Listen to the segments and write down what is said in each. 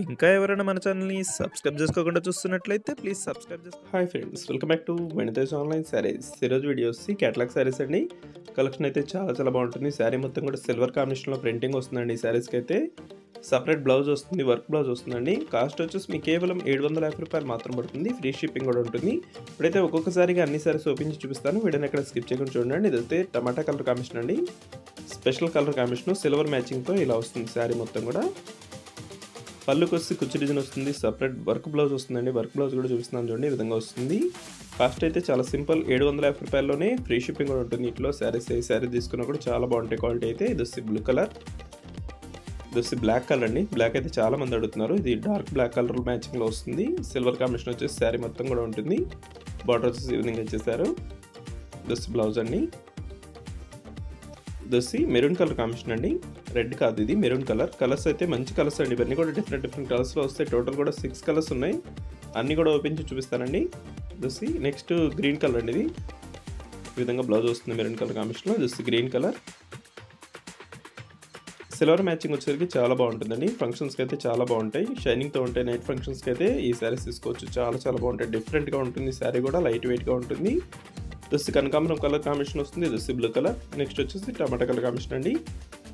ఇంకా ఎవరైనా మన ఛానల్‌ని సబ్స్క్రైబ్ చేసుకోకుండా చూస్తున్నట్లయితే ప్లీజ్ సబ్స్క్రైబ్ చేసుకోండి. Hi friends, welcome back to వెనితేజ్ online saris. ఈరోజు వీడియో వచ్చి క్యాటలాగ్ శారీస్ అండి. కలెక్షన్ అయితే చాలా బాగుంటుంది. శారీ మొత్తం కూడా సిల్వర్ కాంబినేషన్లో ప్రింటింగ్ వస్తుందండి. ఈ శారీస్కి అయితే సపరేట్ బ్లౌజ్ వస్తుంది, వర్క్ బ్లౌజ్ వస్తుందండి. కాస్ట్ వచ్చేసి మీకు కేవలం 750 రూపాయలు మాత్రం పడుతుంది. ఫ్రీ షిప్పింగ్ కూడా ఉంటుంది. ఇప్పుడైతే ఒక్కొక్కసారిగా అన్ని శారీస్ ఓపెన్ చేసి చూపిస్తాను. వీడియోని ఎక్కడ స్కిప్ చేయకుండా చూడండి. ఇదైతే టమాటా కలర్ కాంబినేషన్ అండి. స్పెషల్ కలర్ కాంబినేషన్ సిల్వర్ మ్యాచింగ్తో ఇలా వస్తుంది శారీ మొత్తం కూడా. పళ్ళుకి వచ్చి కుచ్చు డిజైన్ వస్తుంది, సపరేట్ వర్క్ బ్లౌజ్ వస్తుందండి. వర్క్ బ్లౌజ్ కూడా చూపిస్తున్నాను చూడండి, ఈ విధంగా వస్తుంది. కాస్ట్ అయితే చాలా సింపుల్, 750 రూపాయల్లోనే ఫ్రీ షిప్పింగ్ కూడా ఉంటుంది. ఇట్లో శారీస్ ఏ శారీ తీసుకున్నా కూడా చాలా బాగుంటాయి క్వాలిటీ అయితే. ఇది వచ్చి బ్లూ కలర్, ఇది వచ్చి బ్లాక్ కలర్ అండి. బ్లాక్ అయితే చాలా మంది అడుగుతున్నారు. ఇది డార్క్ బ్లాక్ కలర్ మ్యాచింగ్లో వస్తుంది. సిల్వర్ కాంబినేషన్ వచ్చేసి శారీ మొత్తం కూడా ఉంటుంది. బార్డర్ వచ్చేసి ఈ విధంగా ఇచ్చేసారు. ఇది వచ్చి బ్లౌజ్ అండి. ఇది వచ్చి మెరూన్ కలర్ కాంబినేషన్ అండి. రెడ్ కాదు, ఇది మెరూన్ కలర్. కలర్స్ అయితే మంచి కలర్స్ అండి. ఇవన్నీ కూడా డిఫరెంట్ కలర్స్లో వస్తాయి. టోటల్ కూడా 6 కలర్స్ ఉన్నాయి. అన్నీ కూడా ఓపెన్ చేసి చూపిస్తానండి. ఇది వచ్చి నెక్స్ట్ గ్రీన్ కలర్ అండి. ఇది ఈ విధంగా బ్లౌజ్ వస్తుంది మెరూన్ కలర్ కాంబినేషన్లో. ఇది వచ్చి గ్రీన్ కలర్. సిల్వర్ మ్యాచింగ్ వచ్చేసరికి చాలా బాగుంటుందండి. ఫంక్షన్స్కి అయితే చాలా బాగుంటాయి, షైనింగ్తో ఉంటాయి. నైట్ ఫంక్షన్స్కి అయితే ఈ శారీస్ తీసుకోవచ్చు. చాలా బాగుంటాయి. డిఫరెంట్గా ఉంటుంది శారీ కూడా, లైట్ వెయిట్గా ఉంటుంది. ఇది కనకాంబరం కలర్ కాంబినేషన్ వస్తుంది. ఇది బ్లూ కలర్. నెక్స్ట్ వచ్చేసి టమాటా కలర్ కాంబినేషన్ అండి.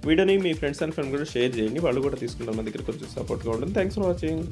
వీడియోని మీ ఫ్రెండ్స్ అండ్ ఫ్రెండ్ కూడా షేర్ చేయండి, వాళ్ళు కూడా తీసుకుంటారు. మన దగ్గర కొంచెం సపోర్ట్గా ఉంటుంది. Thanks for watching.